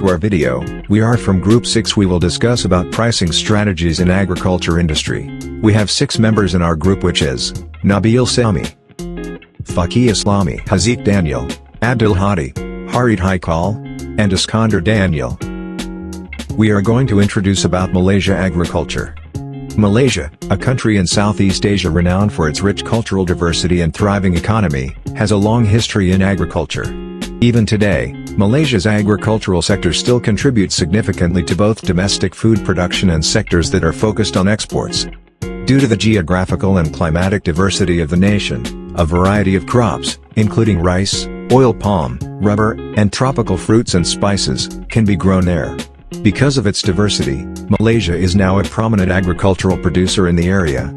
to our video. We are from Group 6. We will discuss about pricing strategies in agriculture industry. We have 6 members in our group, which is Nabil Sami, Faki Islami, Haziq Daniel, Abdul Hadi, Harid Haikal, and Iskander Daniel. We are going to introduce about Malaysia agriculture. Malaysia, a country in Southeast Asia renowned for its rich cultural diversity and thriving economy, has a long history in agriculture. Even today, Malaysia's agricultural sector still contributes significantly to both domestic food production and sectors that are focused on exports. Due to the geographical and climatic diversity of the nation, a variety of crops, including rice, oil palm, rubber, and tropical fruits and spices, can be grown there. Because of its diversity, Malaysia is now a prominent agricultural producer in the area.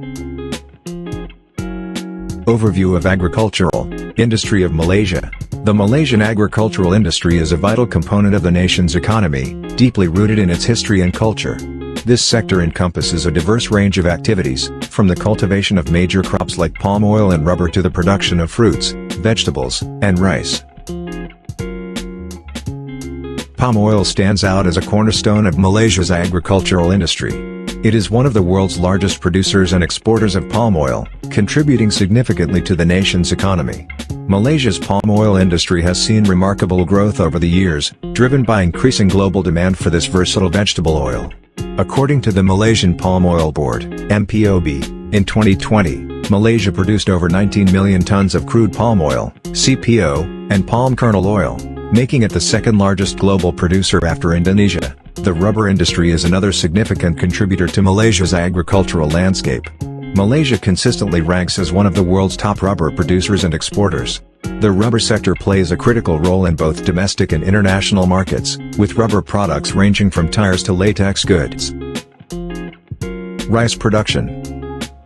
Overview of agricultural industry of Malaysia. The Malaysian agricultural industry is a vital component of the nation's economy, deeply rooted in its history and culture. This sector encompasses a diverse range of activities, from the cultivation of major crops like palm oil and rubber to the production of fruits, vegetables, and rice. Palm oil stands out as a cornerstone of Malaysia's agricultural industry. It is one of the world's largest producers and exporters of palm oil, contributing significantly to the nation's economy. Malaysia's palm oil industry has seen remarkable growth over the years, driven by increasing global demand for this versatile vegetable oil. According to the Malaysian Palm Oil Board, MPOB, in 2020, Malaysia produced over 19 million tons of crude palm oil, CPO, and palm kernel oil, making it the second largest global producer after Indonesia. The rubber industry is another significant contributor to Malaysia's agricultural landscape. Malaysia consistently ranks as one of the world's top rubber producers and exporters. The rubber sector plays a critical role in both domestic and international markets, with rubber products ranging from tires to latex goods. Rice production.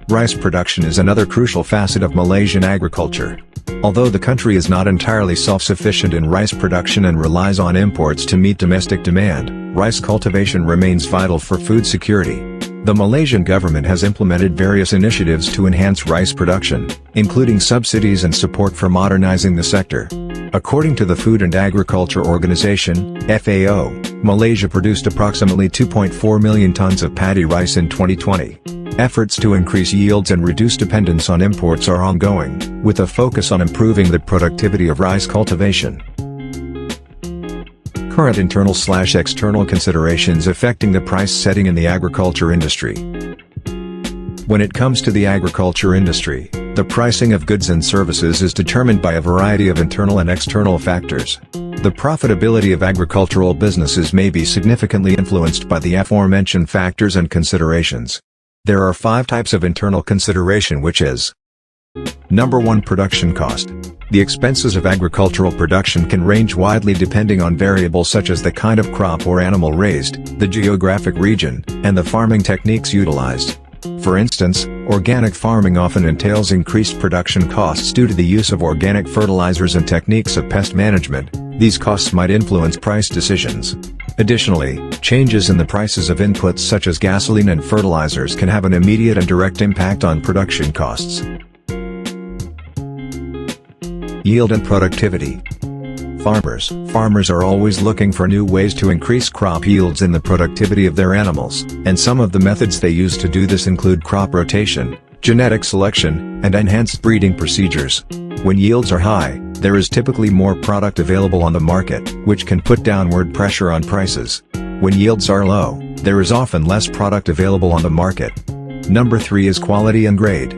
Rice production is another crucial facet of Malaysian agriculture. Although the country is not entirely self-sufficient in rice production and relies on imports to meet domestic demand, rice cultivation remains vital for food security. The Malaysian government has implemented various initiatives to enhance rice production, including subsidies and support for modernizing the sector. According to the Food and Agriculture Organization, FAO, Malaysia produced approximately 2.4 million tons of paddy rice in 2020. Efforts to increase yields and reduce dependence on imports are ongoing, with a focus on improving the productivity of rice cultivation. Current internal/external considerations affecting the price setting in the agriculture industry. When it comes to the agriculture industry, the pricing of goods and services is determined by a variety of internal and external factors. The profitability of agricultural businesses may be significantly influenced by the aforementioned factors and considerations. There are 5 types of internal consideration, which is: Number 1, production cost. The expenses of agricultural production can range widely depending on variables such as the kind of crop or animal raised, the geographic region, and the farming techniques utilized. For instance, organic farming often entails increased production costs due to the use of organic fertilizers and techniques of pest management. These costs might influence price decisions. Additionally, changes in the prices of inputs such as gasoline and fertilizers can have an immediate and direct impact on production costs. Yield and productivity. Farmers are always looking for new ways to increase crop yields and the productivity of their animals, and some of the methods they use to do this include crop rotation, genetic selection, and enhanced breeding procedures. When yields are high, there is typically more product available on the market, which can put downward pressure on prices. When yields are low, there is often less product available on the market. Number 3 is quality and grade.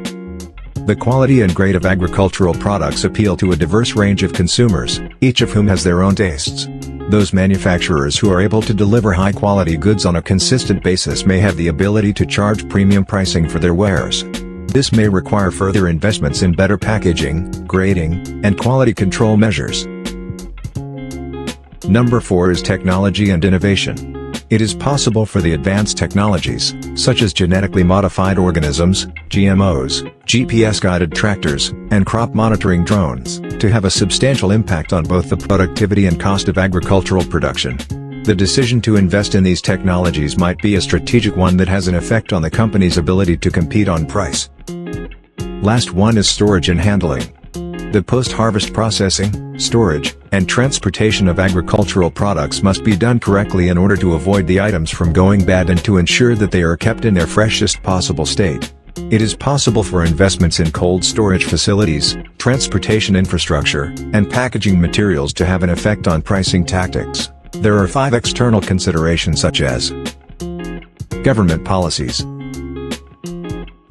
The quality and grade of agricultural products appeal to a diverse range of consumers, each of whom has their own tastes. Those manufacturers who are able to deliver high-quality goods on a consistent basis may have the ability to charge premium pricing for their wares. This may require further investments in better packaging, grading, and quality control measures. Number 4 is technology and innovation. It is possible for the advanced technologies, such as genetically modified organisms, GMOs, GPS-guided tractors, and crop monitoring drones, to have a substantial impact on both the productivity and cost of agricultural production. The decision to invest in these technologies might be a strategic one that has an effect on the company's ability to compete on price. Last one is storage and handling. The post-harvest processing, storage, and transportation of agricultural products must be done correctly in order to avoid the items from going bad and to ensure that they are kept in their freshest possible state. It is possible for investments in cold storage facilities, transportation infrastructure, and packaging materials to have an effect on pricing tactics. There are 5 external considerations such as government policies.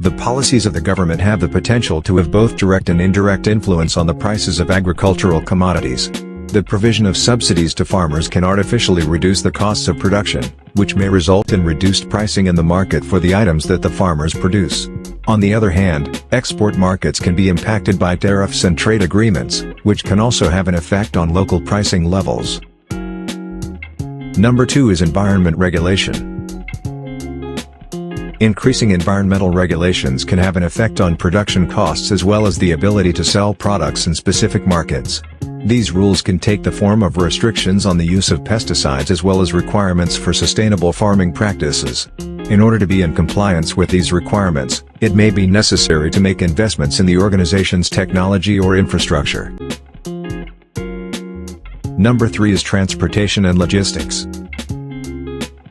The policies of the government have the potential to have both direct and indirect influence on the prices of agricultural commodities. The provision of subsidies to farmers can artificially reduce the costs of production, which may result in reduced pricing in the market for the items that the farmers produce. On the other hand, export markets can be impacted by tariffs and trade agreements, which can also have an effect on local pricing levels. Number 2 is environment regulation. Increasing environmental regulations can have an effect on production costs as well as the ability to sell products in specific markets. These rules can take the form of restrictions on the use of pesticides as well as requirements for sustainable farming practices. In order to be in compliance with these requirements, it may be necessary to make investments in the organization's technology or infrastructure. Number 3 is transportation and logistics.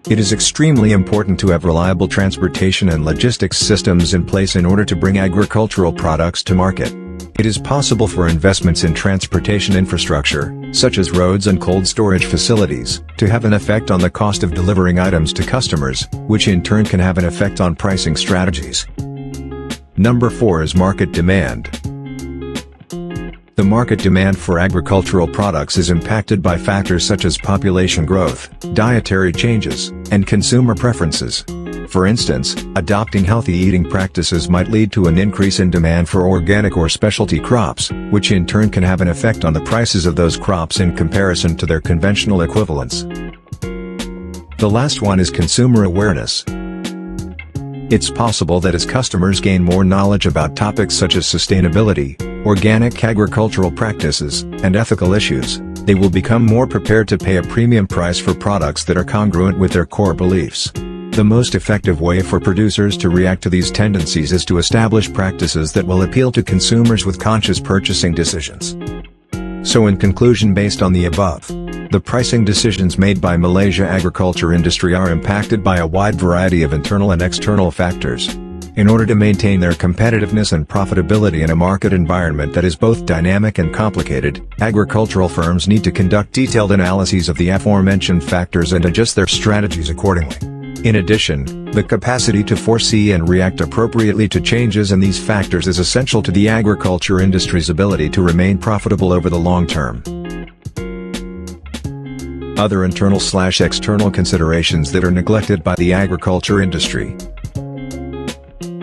It is extremely important to have reliable transportation and logistics systems in place in order to bring agricultural products to market. It is possible for investments in transportation infrastructure, such as roads and cold storage facilities, to have an effect on the cost of delivering items to customers, which in turn can have an effect on pricing strategies. Number 4 is market demand. The market demand for agricultural products is impacted by factors such as population growth, dietary changes, and consumer preferences. For instance, adopting healthy eating practices might lead to an increase in demand for organic or specialty crops, which in turn can have an effect on the prices of those crops in comparison to their conventional equivalents. The last one is consumer awareness. It's possible that as customers gain more knowledge about topics such as sustainability, organic agricultural practices, and ethical issues, they will become more prepared to pay a premium price for products that are congruent with their core beliefs. The most effective way for producers to react to these tendencies is to establish practices that will appeal to consumers with conscious purchasing decisions. So in conclusion, based on the above, the pricing decisions made by Malaysia agriculture industry are impacted by a wide variety of internal and external factors. In order to maintain their competitiveness and profitability in a market environment that is both dynamic and complicated, agricultural firms need to conduct detailed analyses of the aforementioned factors and adjust their strategies accordingly. In addition, the capacity to foresee and react appropriately to changes in these factors is essential to the agriculture industry's ability to remain profitable over the long term. Other internal/external considerations that are neglected by the agriculture industry.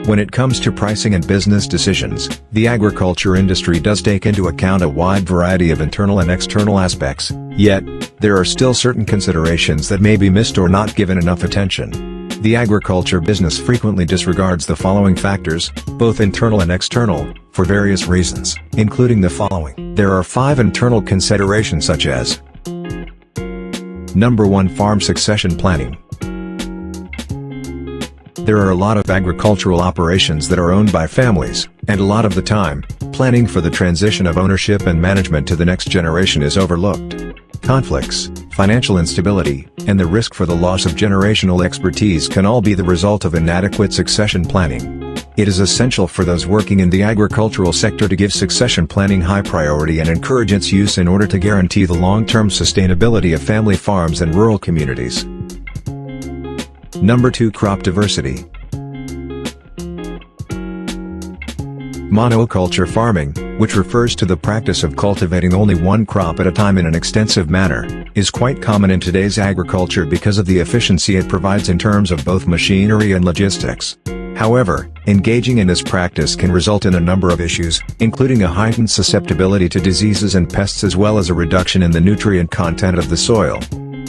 When it comes to pricing and business decisions, the agriculture industry does take into account a wide variety of internal and external aspects, yet, there are still certain considerations that may be missed or not given enough attention. The agriculture business frequently disregards the following factors, both internal and external, for various reasons, including the following. There are 5 internal considerations such as Number 1, farm succession planning. There are a lot of agricultural operations that are owned by families, and a lot of the time, planning for the transition of ownership and management to the next generation is overlooked. Conflicts, financial instability, and the risk for the loss of generational expertise can all be the result of inadequate succession planning. It is essential for those working in the agricultural sector to give succession planning high priority and encourage its use in order to guarantee the long-term sustainability of family farms and rural communities. Number 2, crop diversity. Monoculture farming, which refers to the practice of cultivating only one crop at a time in an extensive manner, is quite common in today's agriculture because of the efficiency it provides in terms of both machinery and logistics. However, engaging in this practice can result in a number of issues, including a heightened susceptibility to diseases and pests as well as a reduction in the nutrient content of the soil.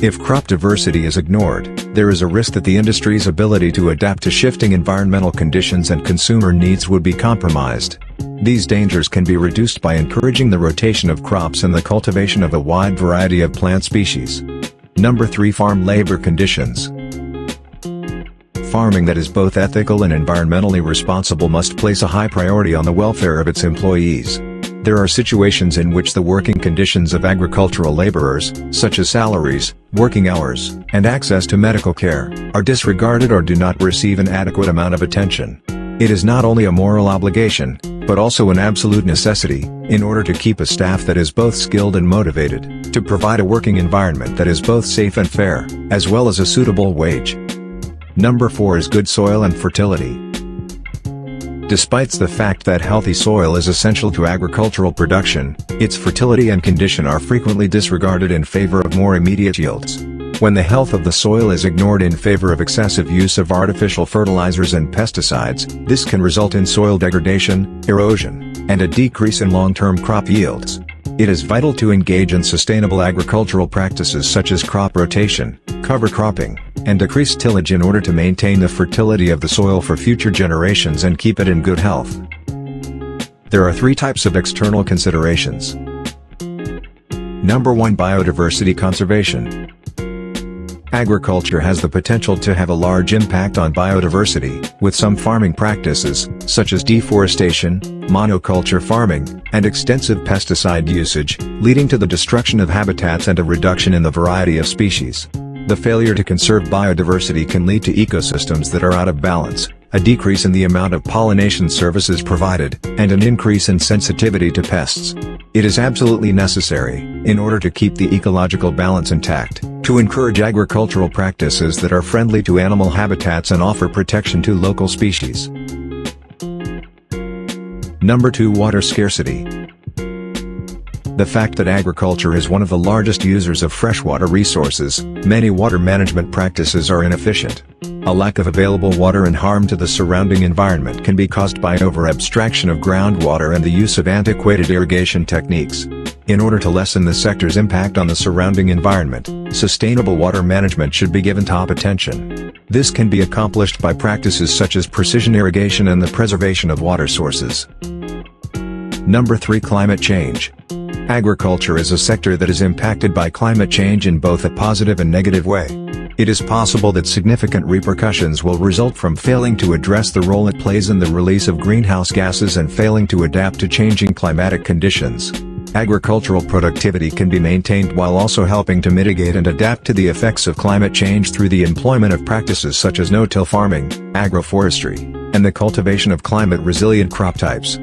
If crop diversity is ignored, there is a risk that the industry's ability to adapt to shifting environmental conditions and consumer needs would be compromised. These dangers can be reduced by encouraging the rotation of crops and the cultivation of a wide variety of plant species. Number 3, farm labor conditions. Farming that is both ethical and environmentally responsible must place a high priority on the welfare of its employees. There are situations in which the working conditions of agricultural laborers, such as salaries, working hours, and access to medical care, are disregarded or do not receive an adequate amount of attention. It is not only a moral obligation, but also an absolute necessity, in order to keep a staff that is both skilled and motivated, to provide a working environment that is both safe and fair, as well as a suitable wage. Number 4 is good soil and fertility. Despite the fact that healthy soil is essential to agricultural production, its fertility and condition are frequently disregarded in favor of more immediate yields. When the health of the soil is ignored in favor of excessive use of artificial fertilizers and pesticides, this can result in soil degradation, erosion, and a decrease in long-term crop yields. It is vital to engage in sustainable agricultural practices such as crop rotation, cover cropping, and decreased tillage in order to maintain the fertility of the soil for future generations and keep it in good health. There are 3 types of external considerations. Number 1, biodiversity conservation. Agriculture has the potential to have a large impact on biodiversity, with some farming practices, such as deforestation, monoculture farming, and extensive pesticide usage, leading to the destruction of habitats and a reduction in the variety of species. The failure to conserve biodiversity can lead to ecosystems that are out of balance, a decrease in the amount of pollination services provided, and an increase in sensitivity to pests. It is absolutely necessary, in order to keep the ecological balance intact, to encourage agricultural practices that are friendly to animal habitats and offer protection to local species. Number 2, water scarcity. The fact that agriculture is one of the largest users of freshwater resources, many water management practices are inefficient. A lack of available water and harm to the surrounding environment can be caused by over-abstraction of groundwater and the use of antiquated irrigation techniques. In order to lessen the sector's impact on the surrounding environment, sustainable water management should be given top attention. This can be accomplished by practices such as precision irrigation and the preservation of water sources. Number 3, climate change. Agriculture is a sector that is impacted by climate change in both a positive and negative way. It is possible that significant repercussions will result from failing to address the role it plays in the release of greenhouse gases and failing to adapt to changing climatic conditions. Agricultural productivity can be maintained while also helping to mitigate and adapt to the effects of climate change through the employment of practices such as no-till farming, agroforestry, and the cultivation of climate-resilient crop types.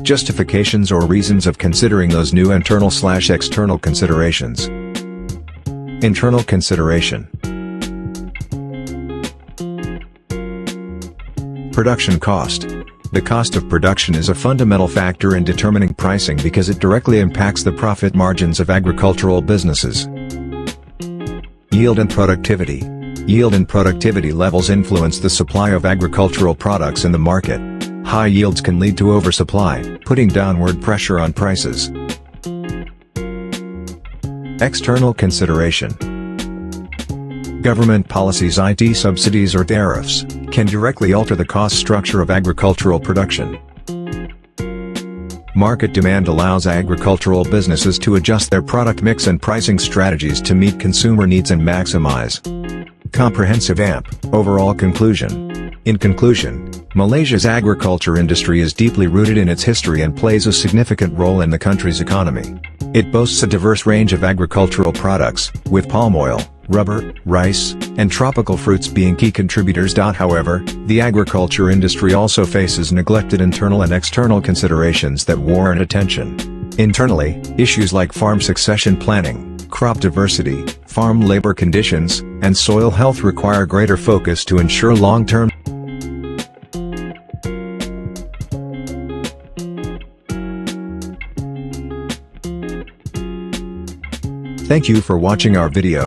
Justifications or reasons of considering those new internal/external considerations. Internal consideration. Production cost. The cost of production is a fundamental factor in determining pricing because it directly impacts the profit margins of agricultural businesses. Yield and productivity. Yield and productivity levels influence the supply of agricultural products in the market. High yields can lead to oversupply, putting downward pressure on prices. External consideration. Government policies, IT subsidies or tariffs, can directly alter the cost structure of agricultural production. Market demand allows agricultural businesses to adjust their product mix and pricing strategies to meet consumer needs and maximize comprehensive overall conclusion. In conclusion, Malaysia's agriculture industry is deeply rooted in its history and plays a significant role in the country's economy. It boasts a diverse range of agricultural products, with palm oil, rubber, rice, and tropical fruits being key contributors. However, the agriculture industry also faces neglected internal and external considerations that warrant attention. Internally, issues like farm succession planning, crop diversity, farm labor conditions, and soil health require greater focus to ensure long-term. Thank you for watching our video.